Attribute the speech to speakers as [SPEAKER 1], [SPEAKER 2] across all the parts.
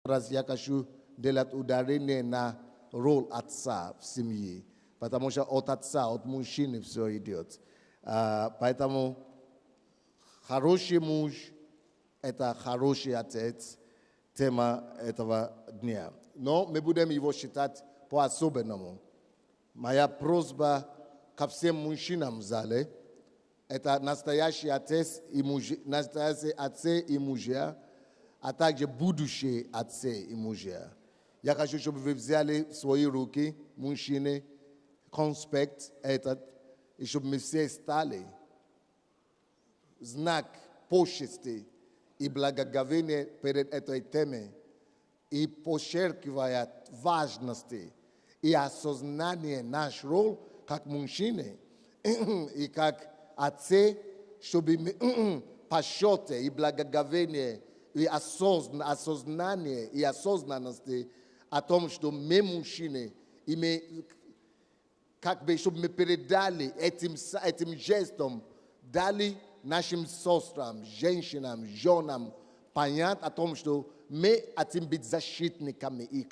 [SPEAKER 1] Раз я хочу делать ударение на роль отца в семье, потому что от отца, от мужчины все идет. Поэтому хороший муж – это хороший отец, тема этого дня. Но мы будем его считать по-особенному. Моя просьба ко всем мужчинам в зале – это настоящий отец и настоящие отцы и мужья, а также будущие отцы и мужья. Я хочу, чтобы вы взяли в свои руки, мужчины, конспект этот, и чтобы мы все стали знак почести и благоговения перед этой темой, и подчеркивая важности и осознание нашей роли как мужчины и как отцы, чтобы мы почете и благоговение и осознание и осознанности о том, что мы мужчины, и мы, как бы, чтобы мы передали этим жестом, дали нашим сестрам, женщинам, женам понять о том, что мы хотим быть защитниками их.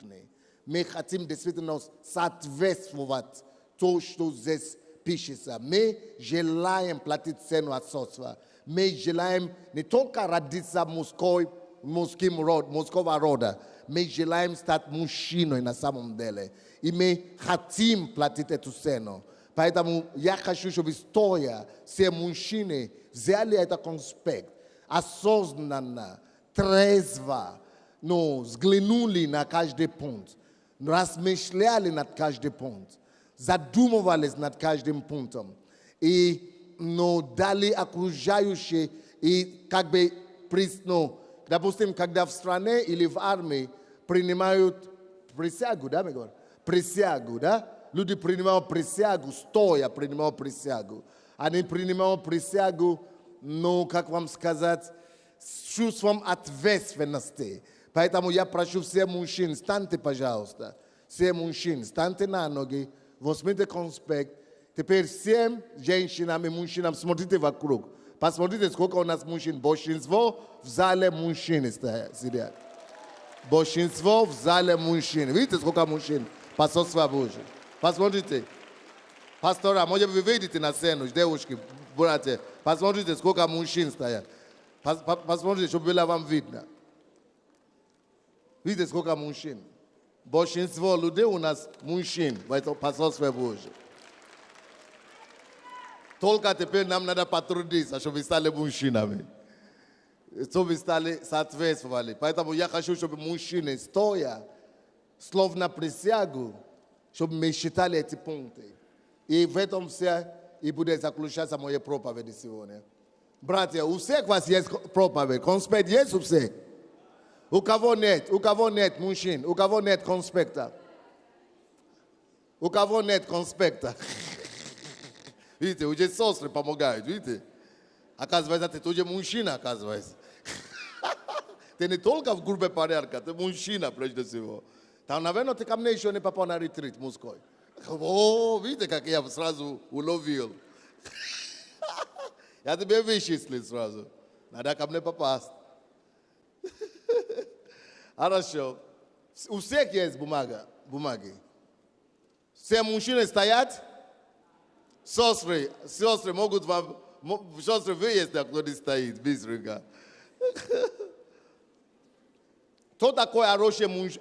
[SPEAKER 1] Мы хотим действительно соответствовать то, что здесь пишется. Мы желаем платить цену отцовства. Мы желаем не только родиться мужского рода, мы желаем стать мужчиной на самом деле. И мы хотим платить эту цену. Поэтому я хочу, чтобы стоя все мужчины взяли этот конспект, осознанно, трезво, взглянули на каждый пункт, размышляли над каждым пунктом, задумывались над каждым пунктом. И дали окружающие, и как бы, допустим, когда в стране или в армии принимают присягу, да, мы говорим? Присягу, да? Люди принимают присягу, стоя принимают присягу. Они принимают присягу, как вам сказать, с чувством ответственности. Поэтому я прошу всех мужчин, встаньте, пожалуйста. Все мужчин, встаньте на ноги, возьмите конспект. Теперь всем женщинам и мужчинам смотрите вокруг. Посмотрите, сколько у нас мужчин. Большинство в зале мужчин сидят. Большинство в зале мужчин. Видите, сколько мужчин? Посольство Божие. Посмотрите. Пастора, может вы выйдете на сцену, девушки, братья. Посмотрите, сколько мужчин стоят. Посмотрите, чтобы было вам видно. Видите, сколько мужчин. Большинство людей у нас мужчин в этом посольстве Божие. Только теперь нам надо потрудиться, чтобы стали мужчинами. Чтобы стали соответствовали. Поэтому я хочу, чтобы мужчины, стоя, словно присягу, чтобы мы считали эти пункты. И в этом все и будет заключаться моя проповедь сегодня. Братья, у всех вас есть проповедь. Конспект есть у всех? У кого нет мужчин? У кого нет конспекта? У кого нет конспекта? Видите, уже сестры помогают, видите? Оказывается, ты тоже мужчина, оказывается. Ты не только в группе порядка, ты мужчина прежде всего. Там, наверное, ты ко мне еще не попал на ретрит мужской. О, видите, как я сразу уловил. Я тебе вычислил сразу. Надо ко мне попасть. Хорошо. У всех есть бумаги. Все мужчины стоят. Сестры могут вам... Сестры, вы есть, кто не стоит, быстренько. Кто такой хороший муж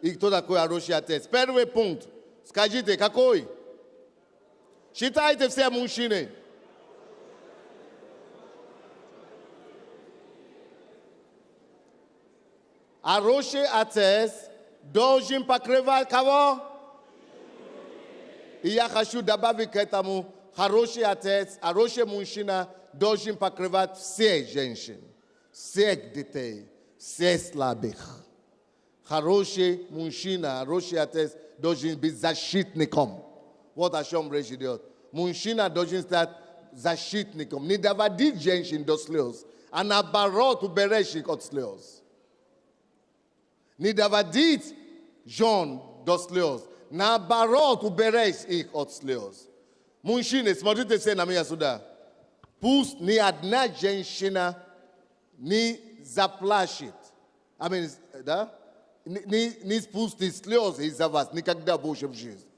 [SPEAKER 1] и кто такой хороший отец? Первый пункт. Скажите, какой? Считайте все мужчины. Хороший отец должен покрывать кого? И я хочу добавить к этому, хороший отец, хороший мужчина должен покрывать всех женщин, всех детей, всех слабых. Хороший мужчина, хороший отец должен быть защитником. Вот о чем речь идет. Мужчина должен стать защитником. Не доводить женщин до слез, а наоборот уберечь их от слез. Не доводить жен до слез, наоборот уберечь их от слез. Мужчины, смотрите все на меня сюда. Пусть ни одна женщина не заплачет Аминь, да? Не спусти слезы из-за вас никогда больше в жизни.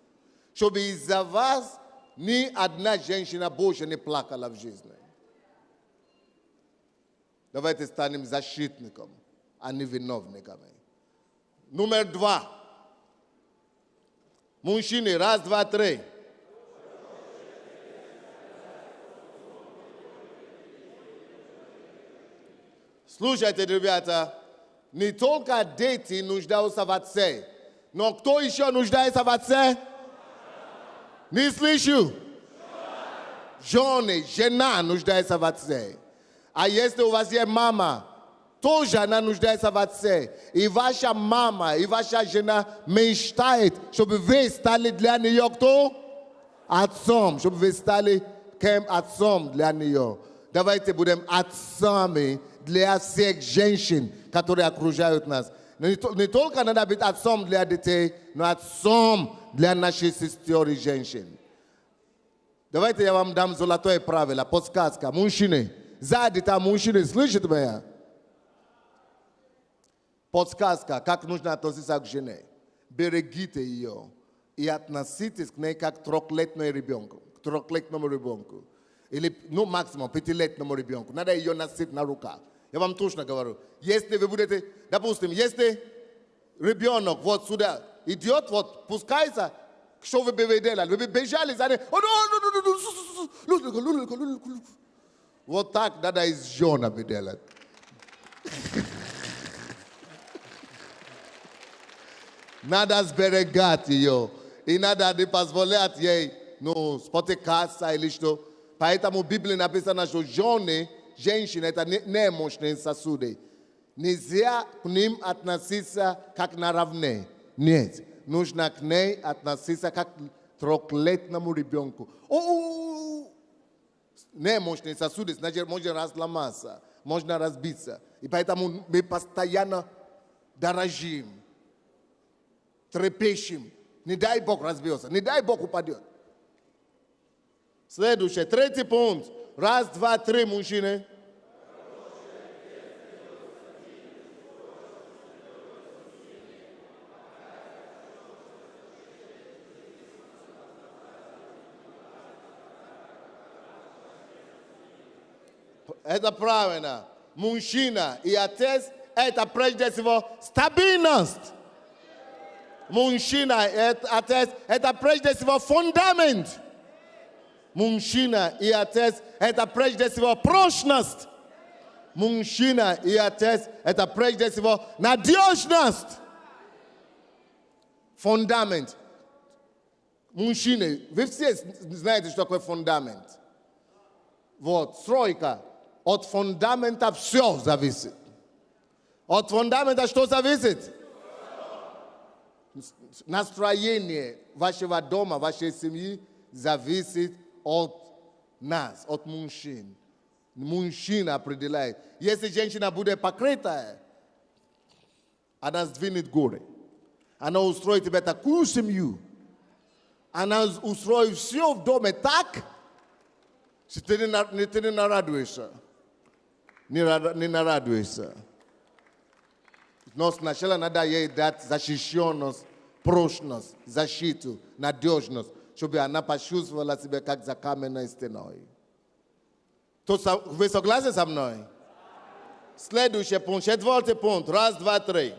[SPEAKER 1] Чтобы из-за вас ни одна женщина больше не плакала в жизни. Давайте станем защитником, а не виновниками. Номер 2. Мужчины, раз, два, три. Слушайте, ребята, не только дети нуждаются в отце, но кто еще нуждается в отце? Не слышу. Жены, жена нуждается в отце. А если у вас есть мама, тоже она нуждается в отце. И ваша мама, и ваша жена мечтает, чтобы вы стали для нее кто? Отцом. Чтобы вы стали кем? Отцом для нее. Давайте будем отцами для всех женщин, которые окружают нас. Не только надо быть отцом для детей, но отцом для наших сестер и женщин. Давайте я вам дам золотое правило, подсказка. Мужчины, сзади там мужчины, слышите меня? Подсказка, как нужно относиться к жене. Берегите ее и относитесь к ней как к трехлетному ребенку. Или, максимум, 5-летнему ребенку. Надо ее носить на руках. Я вам точно говорю. Если вы будете, допустим, если ребенок вот сюда идет, вот пускается, что вы бы делали? Вы бы бежали за ним. Вот так надо и с женами делать. Надо сберегать ее. И надо не позволять ей, спотыкаться или что. Поэтому в Библии написано, что женщины, это немощные сосуды. Нельзя к ним относиться как наравне. Нет. Нужно к ней относиться как к трехлетнему ребенку. Немощные сосуды, значит, можно разломаться, можно разбиться. И поэтому мы постоянно дорожим, трепещем. Не дай Бог разбьется, не дай Бог упадет. Следующий, третий пункт. Раз, два, три, мужчины. Это правильно. Мужчина и отец – это прежде всего стабильность. Мужчина и отец – это прежде всего фундамент. Мужчина и отец – это прежде всего прочность. Мужчина и отец – это прежде всего надежность. Фундамент. Мужчины, вы все знаете, что такое фундамент. Вот, стройка. От фундамента все зависит. От фундамента что зависит? Настроение вашего дома, вашей семьи зависит от нас, от мужчин. Мужчина определяет. Если женщина будет покрытая, она сдвинет горы. Она устроит тебе такую семью. Она устроит все в доме так, что ты не нарадуешься. Не нарадуешься. Но сначала надо ей дать защищенность, прочность, защиту, надежность, чтобы она почувствовала себя как за каменной стеной. Вы согласны со мной? Следующий пункт, четвертый пункт. Раз, два, три.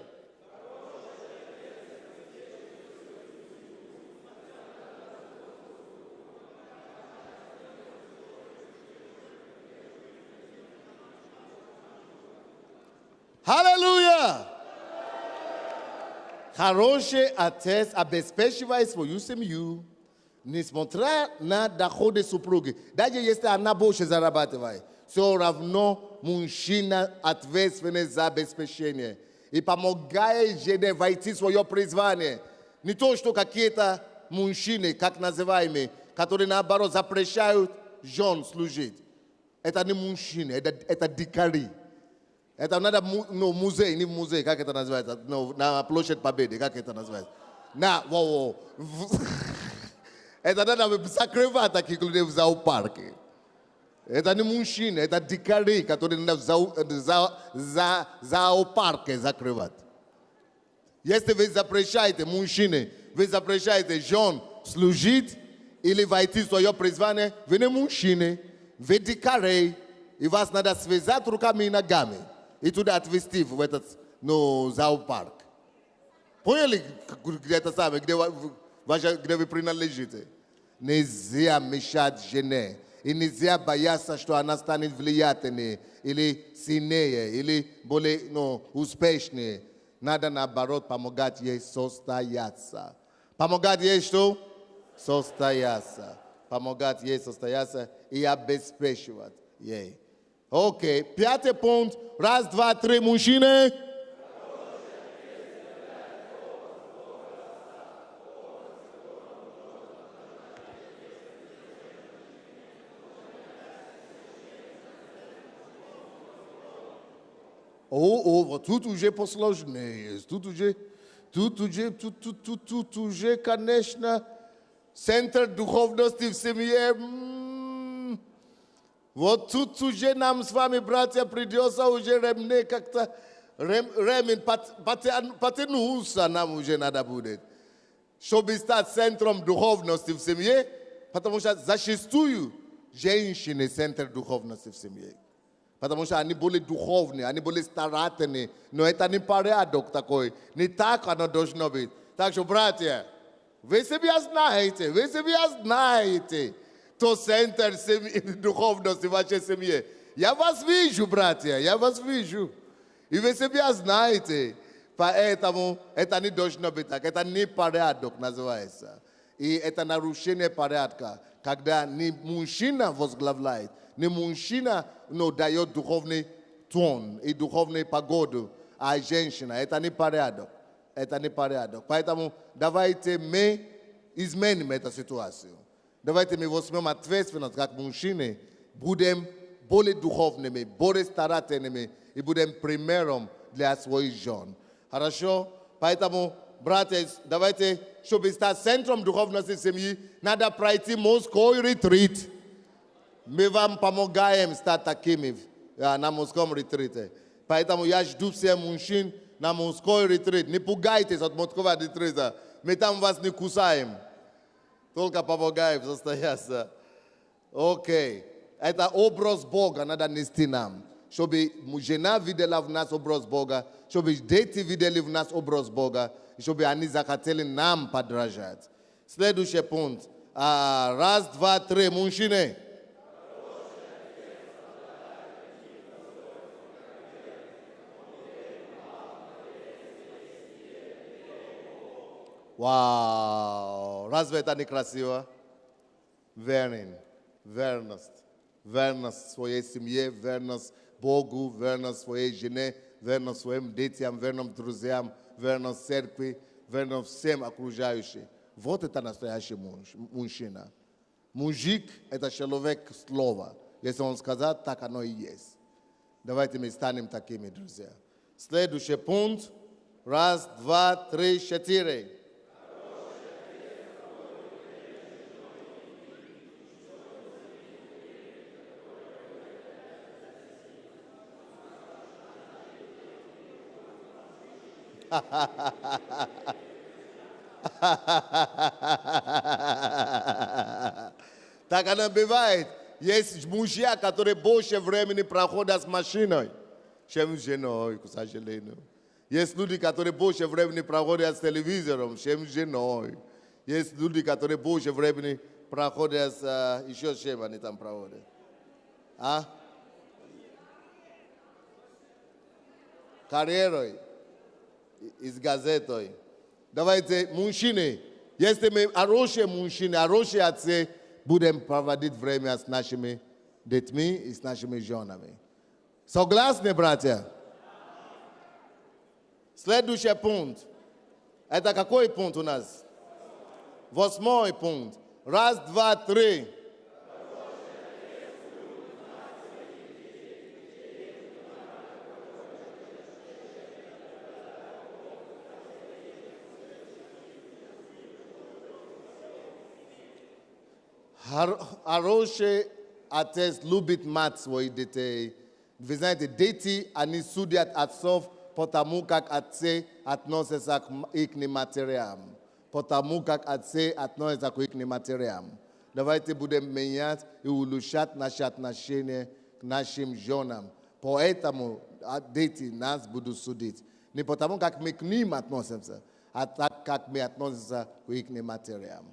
[SPEAKER 1] Аллилуйя! Хороший отец обеспечивает свою семью, несмотря на доходы супруги. Даже если она больше зарабатывает, все равно мужчина ответственный за обеспечение. И помогает жене войти в свое призвание. Не то, что какие-то мужчины, как называемые, которые наоборот запрещают жен служить. Это не мужчины, это дикари. Это надо музей, не музей, как это называется? На площадь Победы, как это называется? Это надо закрывать таких людей в зоопарке. Это не мужчины, это дикари, которые зоопарки закрывают. Если вы запрещаете мужчины, вы запрещаете жен служить или войти в свое призвание, вы не мужчины, вы дикари, и вас надо связать руками и ногами и туда отвезти в этот зоопарк. Поняли, где это самое, где вы принадлежите? Нельзя мешать жене. И нельзя бояться, что она станет влиятельнее, или сильнее, или более успешнее. Надо, наоборот, помогать ей состояться. Помогать ей что? Состояться. Помогать ей состояться и обеспечивать ей. Окей. 5-й пункт. 1, 2, 3, мужчины. Вот тут уже посложнее. Тут уже, конечно, центр духовности в семье. Вот тут уже нам с вами, братья, придется уже ремне как-то, ремень потянуться нам уже надо будет. Чтобы стать центром духовности в семье, потому что зачастую женщины центр духовности в семье. Потому что они были духовные, они были старательные. Но это не порядок такой. Не так оно должно быть. Так что, братья, вы себя знаете, кто центр духовности в вашей семье. Я вас вижу, братья, я вас вижу. И вы себя знаете. Поэтому это не должно быть так. Это не порядок называется. И это нарушение порядка, когда не мужчина возглавляет, не мужчина дает духовный тон и духовную погоду, а женщина. Это не порядок. Это не порядок. Поэтому давайте мы изменим эту ситуацию. Давайте мы возьмем ответственность как мужчины, будем более духовными, более старательными и будем примером для своих жен. Хорошо? Поэтому, братья, давайте, чтобы стать центром духовности семьи, надо пройти мужской ретрит. Мы вам помогаем стать такими на мужском ретрите. Поэтому я жду всех мужчин на мужской ретрит. Не пугайтесь от мужского ретрита. Мы там вас не кусаем. Только помогаем состояться. Окей. Это образ Бога надо нести нам. Чтобы жена видела в нас образ Бога. Чтобы дети видели в нас образ Бога. И чтобы они захотели нам подражать. Следующий пункт. 1, 2, 3. Мужчины. Вау! Разве это не красиво? Верность. Верность своей семье, верность Богу, верность своей жене, верность своим детям, верность друзьям, верность церкви, верность всем окружающим. Вот это настоящий мужчина. Мужик – это человек слова. Если он сказал, так оно и есть. Давайте мы станем такими, друзья. Следующий пункт. 1, 2, 3, 4. Так оно бывает. Есть мужья, которые больше времени проходят с машиной, чем с женой, к сожалению. Есть люди, которые больше времени проходят с телевизором, чем с женой. Есть люди, которые больше времени проходят с... еще с чем они там проводят. Карьерой. И с газетой. Давайте, мужчины, если мы хорошие мужчины, хорошие отцы, будем проводить время с нашими детьми и с нашими женами. Согласны, братья? Следующий пункт. Это какой пункт у нас? 8-й пункт. 1, 2, 3. Хорошие atât lubit mat voi dete vizante deti ani studiat atsof potamukak atse atnosesak ikni materiam. Potamukak atse atnosesak ikni materiam. Давайте будем менять и улучшать наши отношения к нашим женам. Поэтому дети нас будут судить. Не потому, как мы к ним относимся, а так, как мы относимся к их материям.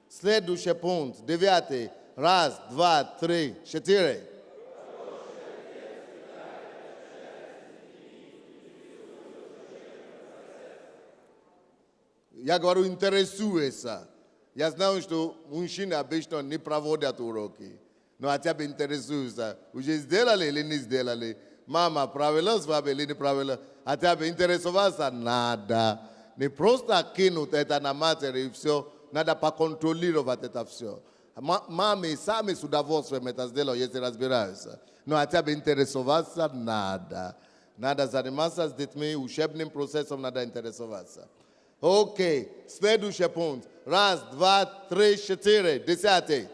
[SPEAKER 1] Следующий пункт, 9. Раз, два, три, 4. Я говорю, интересуется. Я знаю, что мужчины обычно не проводят уроки. Но хотя бы интересуются. Уже сделали или не сделали? Мама правила с вами или не правила? Хотя бы интересоваться надо. Не просто кинуть это на матери и все. Надо поконтролировать это все. Мамы сами с удовольствием это сделают, если разбираются. Но хотя бы интересоваться надо. Надо заниматься с детьми, учебным процессом надо интересоваться. Окей, следующий пункт. Раз, два, три, 4, 10.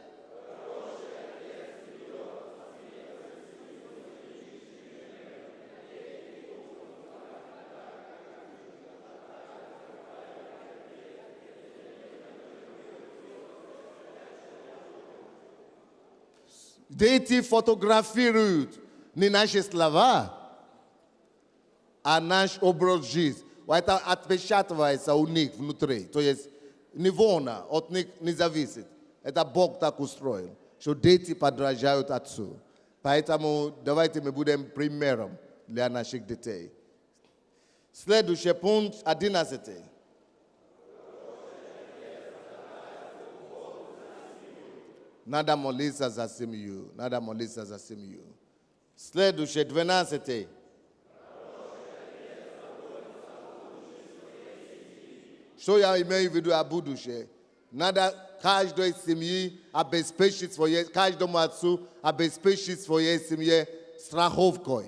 [SPEAKER 1] Дети фотографируют не наши слова, а наш образ жизни. Это отпечатывается у них внутри. То есть не вона от них не зависит. Это Бог так устроил, что дети подражают отцу. Поэтому давайте мы будем примером для наших детей. Следующий пункт, 11. Надо молиться за семью. Надо молиться за семью. Следующий, 12. Что я имею в виду о будущем? Надо каждой семье обеспечить каждому отцу обеспечить своей семье страховкой.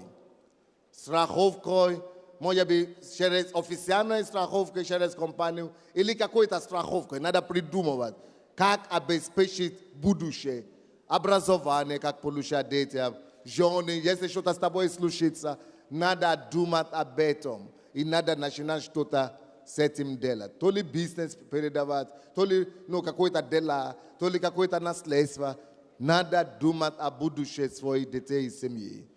[SPEAKER 1] Страховкой, может быть, через официальную страховку, через компанию, или какой-то страховкой. Надо придумывать, как обеспечить будущее, образование, как получать детям, жены, если что-то с тобой случится, надо думать об этом. И надо начинать что-то с этим делать. То ли бизнес передавать, то ли какое-то дело, то ли какое-то наследство. Надо думать о будущем своих детей и семьи.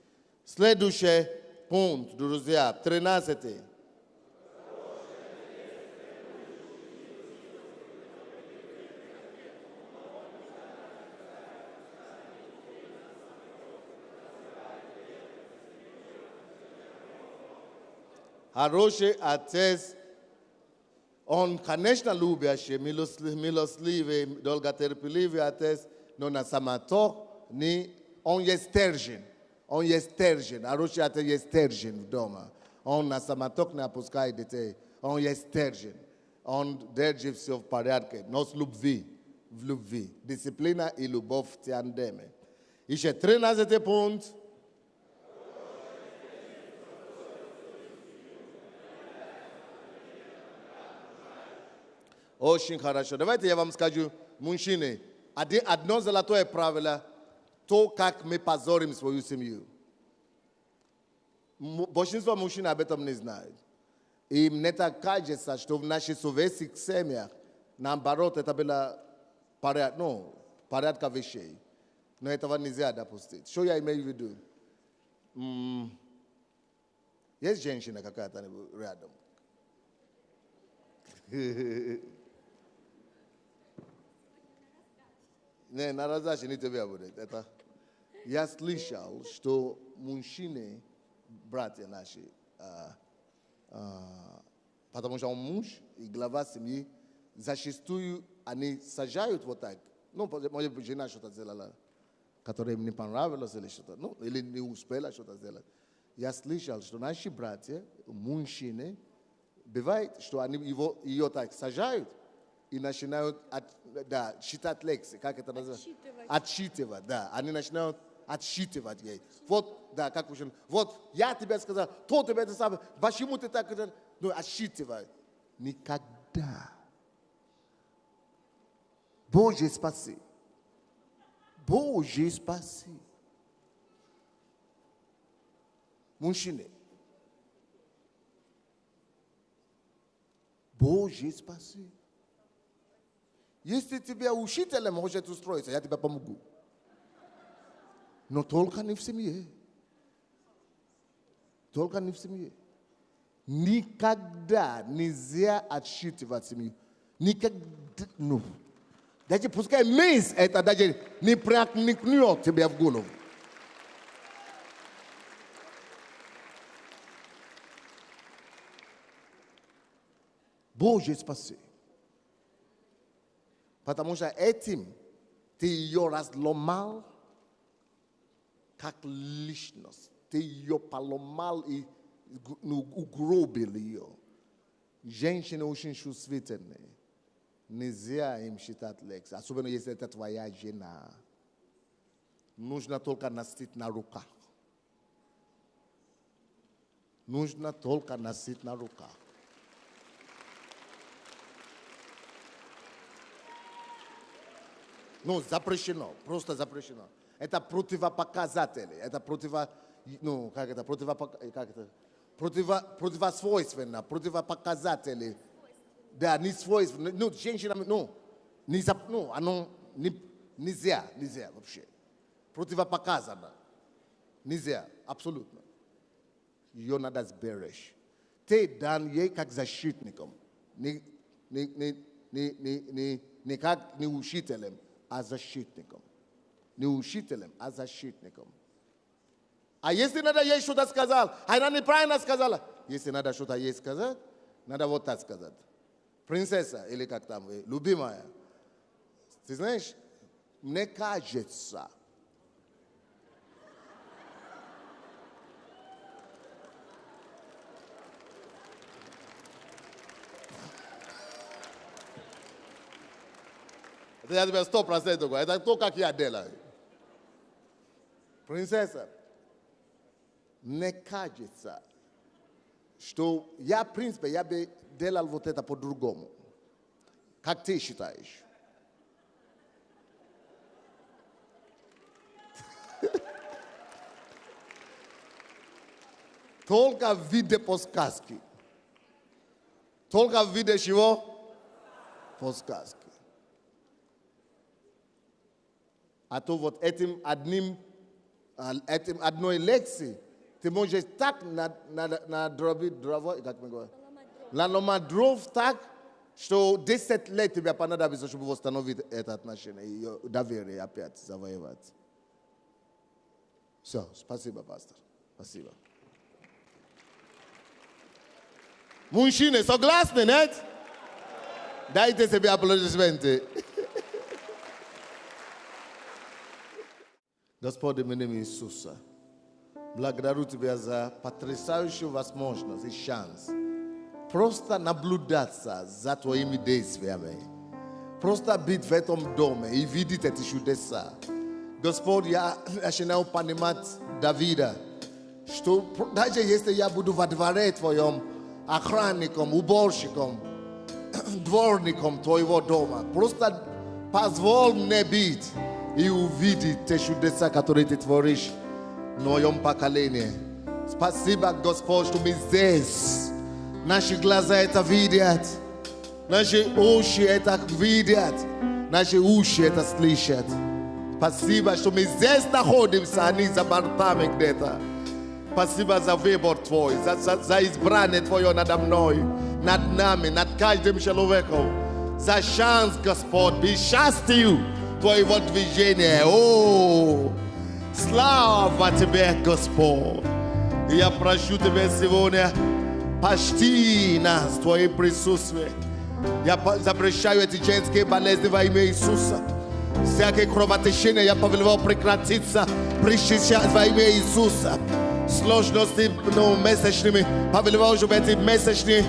[SPEAKER 1] Следующий пункт, друзья, 13. Хороший отец, он, конечно, любящий, милостливый, долготерпеливый отец, но на самоток он есть стержень. Он есть стержень. Хороший отец есть стержень дома. Он на самоток не опускает детей. Он есть стержень. Он держит все в порядке. Но с любви. В любви. Дисциплина и любовь в тандеме. Еще 13 пункт. Очень хорошо. Давайте я вам скажу, мужчины, одно золотое правило, то, как мы позорим свою семью. Большинство мужчин об этом не знают. И мне так кажется, что в наших советских семьях, наоборот, это было порядка вещей. Но этого нельзя допустить. Что я имею в виду? Есть женщина какая-то рядом. Не, на раздаче не тебя будет. Это я слышал, что мужчины, братья наши, потому что он муж и глава семьи, зачастую они сажают вот так. Может быть, жена что-то сделала, которая им не понравилось или что-то, или не успела что-то сделать. Я слышал, что наши братья, мужчины, бывает, что они ее так сажают, и начинают считать лекции. Как это называется? Отсчитывать, да. Они начинают отсчитывать ей. Вот, да, как мужчина. Вот, я тебе сказал, то тебе это самое. Почему ты так? Отсчитывай. Никогда. Боже, спаси. Boje spasi. Munshine. Boje spasi. Este tibia ushitele moje tu stroisa, ya tibia pamugu. No tolka nifsimie. Tolka nifsimie. Никогда нельзя отсчитывать семью. Никогда, ну. Даже пускай месяц, это даже не проникнет тебе в голову. Боже, спаси. Потому что этим ты ее разломал как личность. Ты ее поломал и угробил ее. Женщины очень чувствительные. Нельзя им считать лекции. Особенно если это твоя жена. Нужно только носить на руках. Нужно только носить на руках. Ну, запрещено. Просто запрещено. Это противопоказатели. Это противосвойственно, противопоказатели. Да, не свойственно. Ну, женщина, оно нельзя вообще. Противопоказано. Нельзя, абсолютно. Ее надо сберечь. Ты дан ей как защитником. Не как не учителем, а защитником. Не учителем, а защитником. А если надо ей что-то сказал, а она неправильно сказала. Если надо что-то ей сказать, надо вот так сказать. Принцесса, или как там, любимая. Ты знаешь, мне кажется, это я тебе 100% говорю, это то, как я делаю. Принцесса, мне кажется, что я, в принципе, я бы делал вот это по-другому. Как ты считаешь? Только в виде подсказки. Только в виде чего? Подсказки. А то вот этим одной лекции ты можешь так надробить дрова, как мы говорим, наломать дров так, что 10 лет тебе понадобится, чтобы восстановить это отношение и доверие опять завоевать. Все, спасибо, пастор. Спасибо. Мужчины, согласны, нет? Дайте себе аплодисменты. Господь, именем Иисуса, благодарю Тебя за потрясающую возможность и шанс просто наблюдаться за Твоими действиями, просто быть в этом доме и видеть эти чудеса. Господь, я начинаю понимать Давида, что даже если я буду во дворе Твоем охранником, уборщиком, дворником Твоего дома, просто позволь мне быть и увидеть те чудеса, которые Ты творишь в моем поколении. Спасибо, Господь, что мы здесь. Наши глаза это видят, наши уши это видят, наши уши это слышат. Спасибо, что мы здесь находимся, а не за бортами где-то. Спасибо за выбор Твой, за избрание Твое надо мной, над нами, над каждым человеком. За шанс, Господь, быть счастью Твоего движения. О, слава Тебе, Господь. И я прошу Тебя сегодня, почти нас Твоим присутствием. Я запрещаю эти женские болезни во имя Иисуса. Всякое кровотечение я повелевал прекратиться, причащать во имя Иисуса. Сложности месячными повелевал, чтобы эти месячные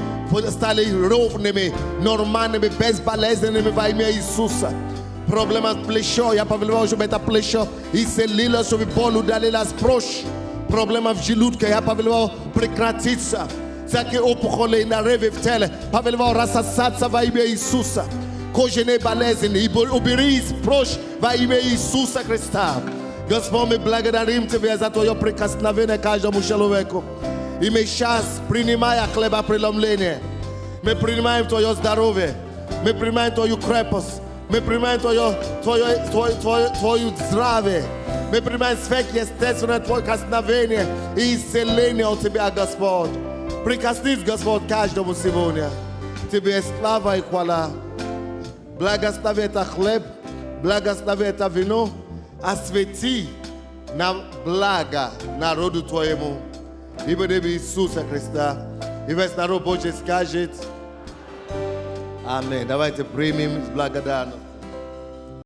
[SPEAKER 1] стали ровными, нормальными, безболезненными во имя Иисуса. Проблема с плечом, я повелевал, чтобы это плечо исцелилось, чтобы боль удалилась прочь. Проблема в желудке, я повелевал прекратиться. Всякие опухоли на реве в теле повелевал рассосаться во имя Иисуса. Kojene balezini, ubiriz prosh va ime Isusa Krista. Gospod mi благодарим Тебя за Твое прикосновение каждому человеку. И мы сейчас, принимая хлеба преломления, мы принимаем Твое здоровье, мы принимаем Твою крепость, мы принимаем Твое здравие, мы принимаем сверхъестественное Твое прикосновение и исцеление от Тебя, Господь. Прикоснись, Господь, каждому сегодня. Тебе слава и хвала. Благослови это хлеб, благослови это вино, освети на благо народу Твоему. Имя Иисуса Христа. И весь народ Божий скажет Аминь. Давайте примем с благодарностью.